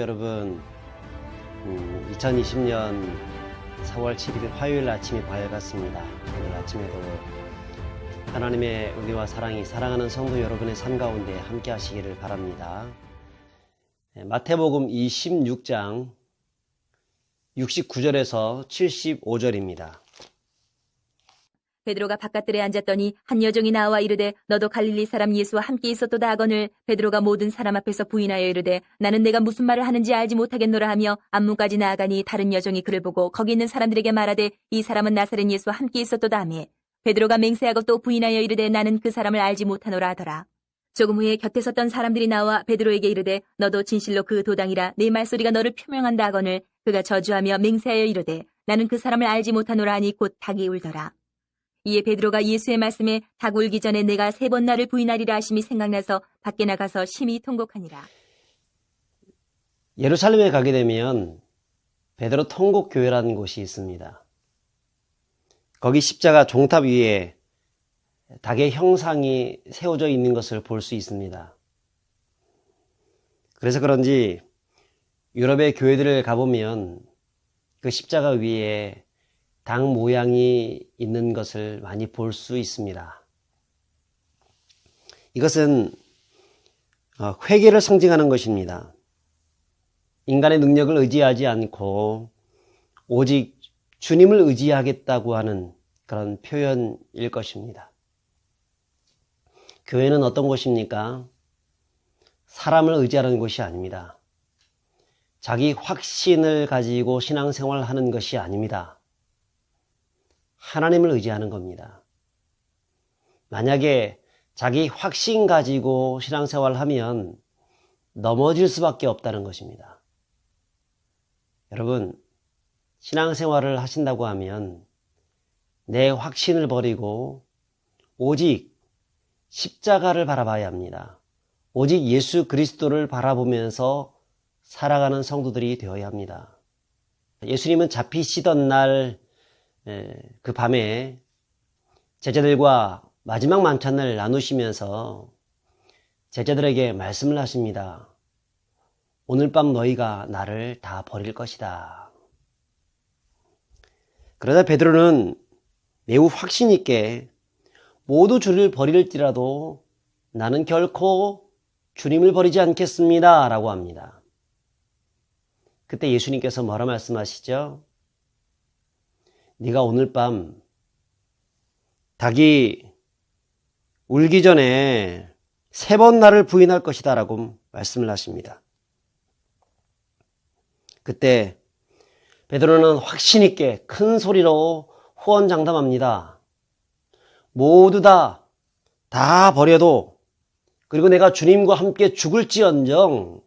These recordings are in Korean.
여러분, 2020년 4월 7일 화요일 아침이 밝았습니다. 오늘 아침에도 하나님의 은혜와 사랑이 사랑하는 성도 여러분의 삶 가운데 함께 하시기를 바랍니다. 마태복음 26장 69절에서 75절입니다. 베드로가 바깥들에 앉았더니 한 여종이 나와 이르되 너도 갈릴리 사람 예수와 함께 있었도다 하거늘 베드로가 모든 사람 앞에서 부인하여 이르되 나는 내가 무슨 말을 하는지 알지 못하겠노라 하며 안문까지 나아가니 다른 여종이 그를 보고 거기 있는 사람들에게 말하되 이 사람은 나사렛 예수와 함께 있었도다 하며 베드로가 맹세하고 또 부인하여 이르되 나는 그 사람을 알지 못하노라 하더라. 조금 후에 gat에 섰던 사람들이 나와 베드로에게 이르되 너도 진실로 그 도당이라 네 말소리가 너를 표명한다 하거늘 그가 저주하며 맹세하여 이르되 나는 그 사람을 알지 못하노라 하니 곧 닭이 울더라. 이에 베드로가 예수의 말씀에 닭 울기 전에 내가 3번 나를 부인하리라 하심이 생각나서 밖에 나가서 심히 통곡하니라. 예루살렘에 가게 되면 베드로 통곡교회라는 곳이 있습니다. 거기 십자가 종탑 위에 닭의 형상이 세워져 있는 것을 볼 수 있습니다. 그래서 그런지 유럽의 교회들을 가보면 그 십자가 위에 닭 모양이 있는 것을 많이 볼 수 있습니다. 이것은 회개를 상징하는 것입니다. 인간의 능력을 의지하지 않고 오직 주님을 의지하겠다고 하는 그런 표현일 것입니다. 교회는 어떤 곳입니까? 사람을 의지하는 곳이 아닙니다. 자기 확신을 가지고 신앙생활을 하는 것이 아닙니다. 하나님을 의지하는 겁니다. 만약에 자기 확신 가지고 신앙생활을 하면 넘어질 수밖에 없다는 것입니다. 여러분, 신앙생활을 하신다고 하면 내 확신을 버리고 오직 십자가를 바라봐야 합니다. 오직 예수 그리스도를 바라보면서 살아가는 성도들이 되어야 합니다. 예수님은 잡히시던 날 그 밤에 제자들과 마지막 만찬을 나누시면서 제자들에게 말씀을 하십니다. 오늘 밤 너희가 나를 다 버릴 것이다. 그러자 베드로는 매우 확신 있게 모두 주를 버릴지라도 나는 결코 주님을 버리지 않겠습니다 라고 합니다. 그때 예수님께서 뭐라 말씀하시죠? 네가 오늘 밤 닭이 울기 전에 3번 나를 부인할 것이다 라고 말씀을 하십니다. 그때 베드로는 확신 있게 큰 소리로 호언장담합니다. 모두 다 버려도 그리고 내가 주님과 함께 죽을지언정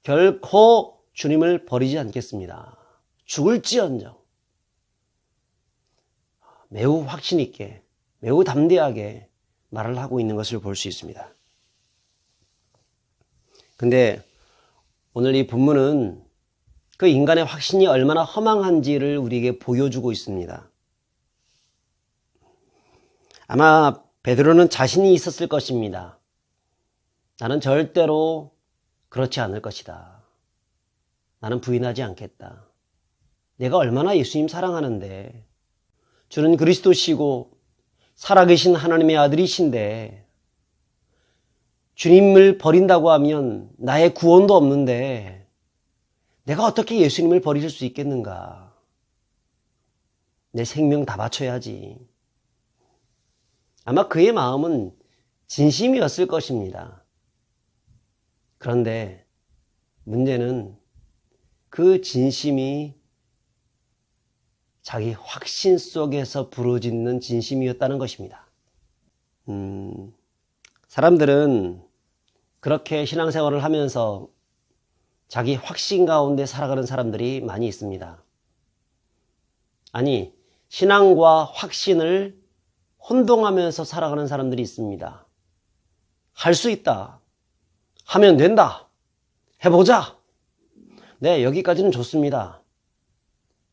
결코 주님을 버리지 않겠습니다. 죽을지언정. 매우 확신 있게, 매우 담대하게 말을 하고 있는 것을 볼 수 있습니다. 근데 오늘 이 본문은 그 인간의 확신이 얼마나 허망한지를 우리에게 보여주고 있습니다. 아마 베드로는 자신이 있었을 것입니다. 나는 절대로 그렇지 않을 것이다. 나는 부인하지 않겠다. 내가 얼마나 예수님 사랑하는데 주는 그리스도시고 살아계신 하나님의 아들이신데 주님을 버린다고 하면 나의 구원도 없는데 내가 어떻게 예수님을 버릴 수 있겠는가? 내 생명 다 바쳐야지. 아마 그의 마음은 진심이었을 것입니다. 그런데 문제는 그 진심이 자기 확신 속에서 부르짖는 진심이었다는 것입니다. 사람들은 그렇게 신앙생활을 하면서 자기 확신 가운데 살아가는 사람들이 많이 있습니다. 아니, 신앙과 확신을 혼동하면서 살아가는 사람들이 있습니다. 할 수 있다. 하면 된다. 해보자. 네, 여기까지는 좋습니다.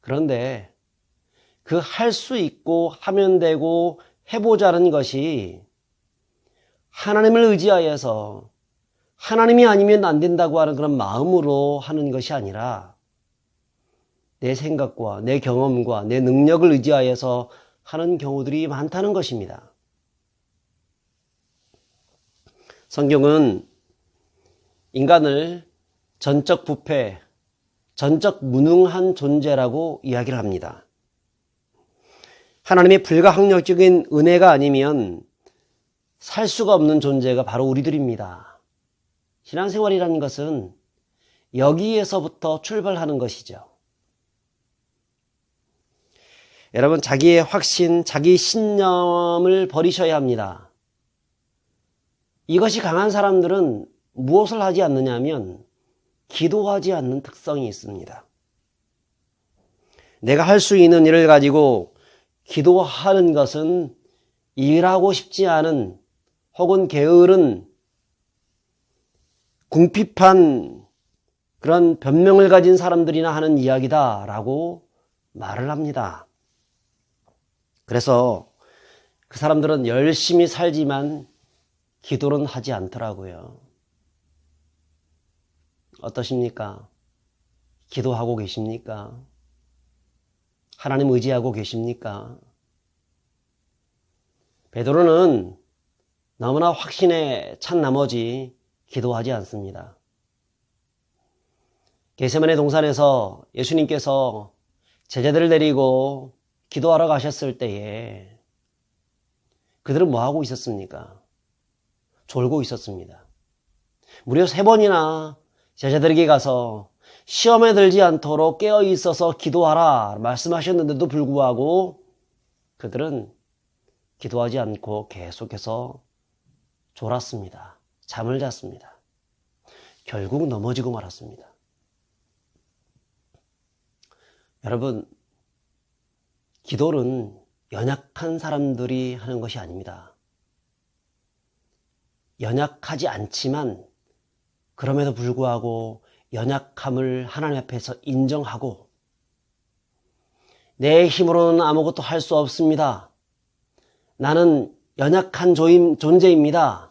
그런데 그 할 수 있고 하면 되고 해보자는 것이 하나님을 의지하여서 하나님이 아니면 안 된다고 하는 그런 마음으로 하는 것이 아니라 내 생각과 내 경험과 내 능력을 의지하여서 하는 경우들이 많다는 것입니다. 성경은 인간을 전적 부패, 전적 무능한 존재라고 이야기를 합니다. 하나님의 불가항력적인 은혜가 아니면 살 수가 없는 존재가 바로 우리들입니다. 신앙생활이라는 것은 여기에서부터 출발하는 것이죠. 여러분, 자기의 확신, 자기 신념을 버리셔야 합니다. 이것이 강한 사람들은 무엇을 하지 않느냐 하면 기도하지 않는 특성이 있습니다. 내가 할 수 있는 일을 가지고 기도하는 것은 일하고 싶지 않은 혹은 게으른 궁핍한 그런 변명을 가진 사람들이나 하는 이야기다라고 말을 합니다. 그래서 그 사람들은 열심히 살지만 기도는 하지 않더라고요. 어떠십니까? 기도하고 계십니까? 하나님 의지하고 계십니까? 베드로는 너무나 확신에 찬 나머지 기도하지 않습니다. 겟세마네 동산에서 예수님께서 제자들을 데리고 기도하러 가셨을 때에 그들은 뭐하고 있었습니까? 졸고 있었습니다. 무려 3번이나 제자들에게 가서 시험에 들지 않도록 깨어 있어서 기도하라 말씀하셨는데도 불구하고 그들은 기도하지 않고 계속해서 졸았습니다. 잠을 잤습니다. 결국 넘어지고 말았습니다. 여러분, 기도는 연약한 사람들이 하는 것이 아닙니다. 연약하지 않지만 그럼에도 불구하고 연약함을 하나님 앞에서 인정하고 내 힘으로는 아무것도 할 수 없습니다. 나는 연약한 존재입니다.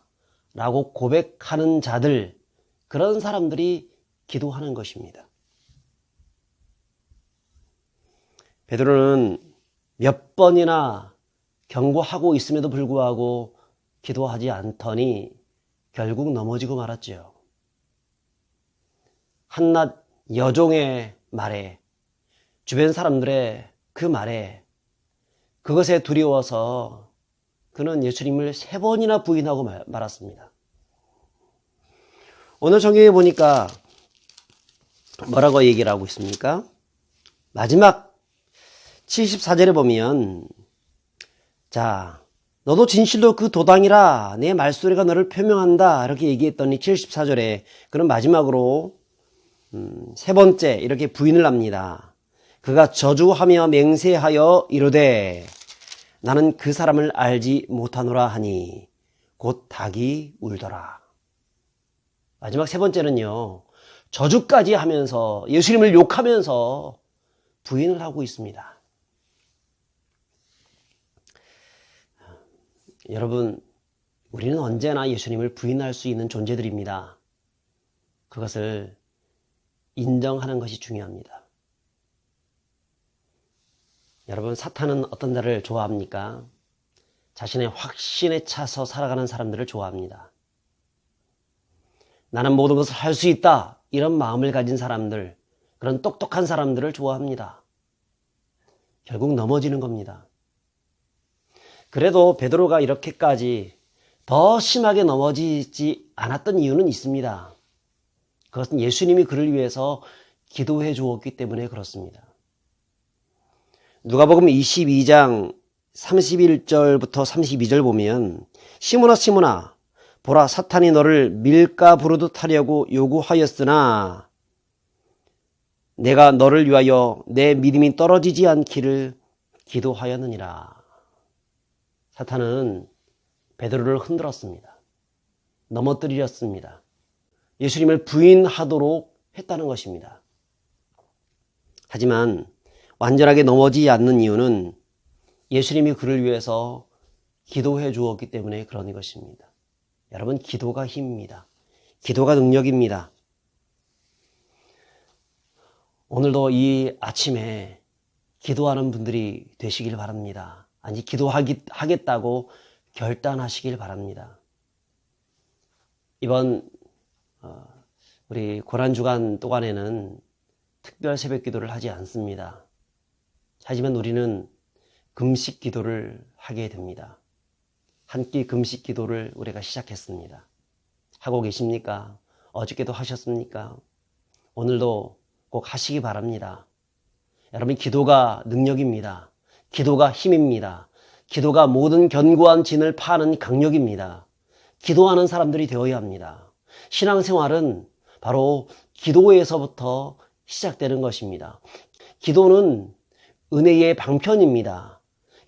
라고 고백하는 자들, 그런 사람들이 기도하는 것입니다. 베드로는 몇 번이나 경고하고 있음에도 불구하고 기도하지 않더니 결국 넘어지고 말았지요. 한낱 여종의 말에, 주변 사람들의 그 말에, 그것에 두려워서 그는 예수님을 3번이나 부인하고 말았습니다. 오늘 성경에 보니까 뭐라고 얘기를 하고 있습니까? 마지막 74절에 보면, 자, 너도 진실로 그 도당이라 내 말소리가 너를 표명한다 이렇게 얘기했더니 74절에 그런 마지막으로 3번째 이렇게 부인을 합니다. 그가 저주하며 맹세하여 이르되 나는 그 사람을 알지 못하노라 하니 곧 닭이 울더라. 마지막 3번째는요, 저주까지 하면서 예수님을 욕하면서 부인을 하고 있습니다. 여러분, 우리는 언제나 예수님을 부인할 수 있는 존재들입니다. 그것을 인정하는 것이 중요합니다. 여러분, 사탄은 어떤 자를 좋아합니까? 자신의 확신에 차서 살아가는 사람들을 좋아합니다. 나는 모든 것을 할 수 있다, 이런 마음을 가진 사람들, 그런 똑똑한 사람들을 좋아합니다. 결국 넘어지는 겁니다. 그래도 베드로가 이렇게까지 더 심하게 넘어지지 않았던 이유는 있습니다. 그것은 예수님이 그를 위해서 기도해 주었기 때문에 그렇습니다. 누가복음 22장 31절부터 32절 보면, 시몬아 시몬아 보라 사탄이 너를 밀가 부르듯 하려고 요구하였으나 내가 너를 위하여 내 믿음이 떨어지지 않기를 기도하였느니라. 사탄은 베드로를 흔들었습니다. 넘어뜨렸습니다. 예수님을 부인하도록 했다는 것입니다. 하지만 완전하게 넘어지지 않는 이유는 예수님이 그를 위해서 기도해 주었기 때문에 그런 것입니다. 여러분, 기도가 힘입니다. 기도가 능력입니다. 오늘도 이 아침에 기도하는 분들이 되시길 바랍니다. 아니, 기도하겠다고 결단하시길 바랍니다. 이번 우리 고난주간 동안에는 특별 새벽 기도를 하지 않습니다. 하지만 우리는 금식 기도를 하게 됩니다. 한 끼 금식 기도를 우리가 시작했습니다. 하고 계십니까? 어저께도 하셨습니까? 오늘도 꼭 하시기 바랍니다. 여러분, 기도가 능력입니다. 기도가 힘입니다. 기도가 모든 견고한 진을 파는 강력입니다. 기도하는 사람들이 되어야 합니다. 신앙생활은 바로 기도에서부터 시작되는 것입니다. 기도는 은혜의 방편입니다.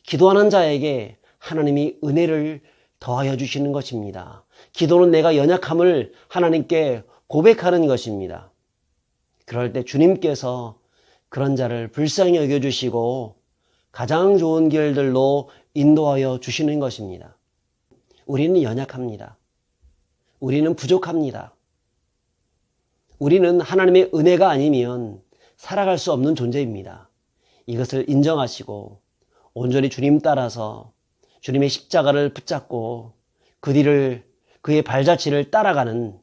기도하는 자에게 하나님이 은혜를 더하여 주시는 것입니다. 기도는 내가 연약함을 하나님께 고백하는 것입니다. 그럴 때 주님께서 그런 자를 불쌍히 여겨주시고 가장 좋은 길들로 인도하여 주시는 것입니다. 우리는 연약합니다. 우리는 부족합니다. 우리는 하나님의 은혜가 아니면 살아갈 수 없는 존재입니다. 이것을 인정하시고 온전히 주님 따라서 주님의 십자가를 붙잡고 그 뒤를, 그의 발자취를 따라가는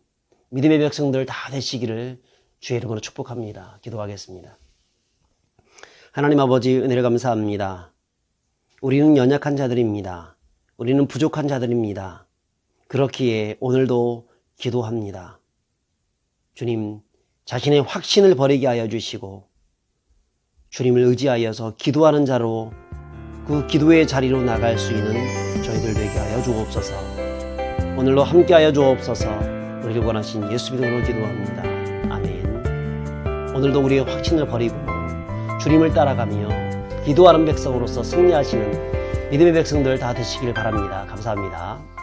믿음의 백성들 다 되시기를 주의 이름으로 축복합니다. 기도하겠습니다. 하나님 아버지, 은혜를 감사합니다. 우리는 연약한 자들입니다. 우리는 부족한 자들입니다. 그렇기에 오늘도 기도합니다. 주님, 자신의 확신을 버리게 하여 주시고 주님을 의지하여서 기도하는 자로 그 기도의 자리로 나갈 수 있는 저희들 되게 하여 주옵소서. 오늘도 함께하여 주옵소서. 우리를 원하신 예수 이름으로 기도합니다. 아멘. 오늘도 우리의 확신을 버리고 주님을 따라가며 기도하는 백성으로서 승리하시는 믿음의 백성들 다 되시길 바랍니다. 감사합니다.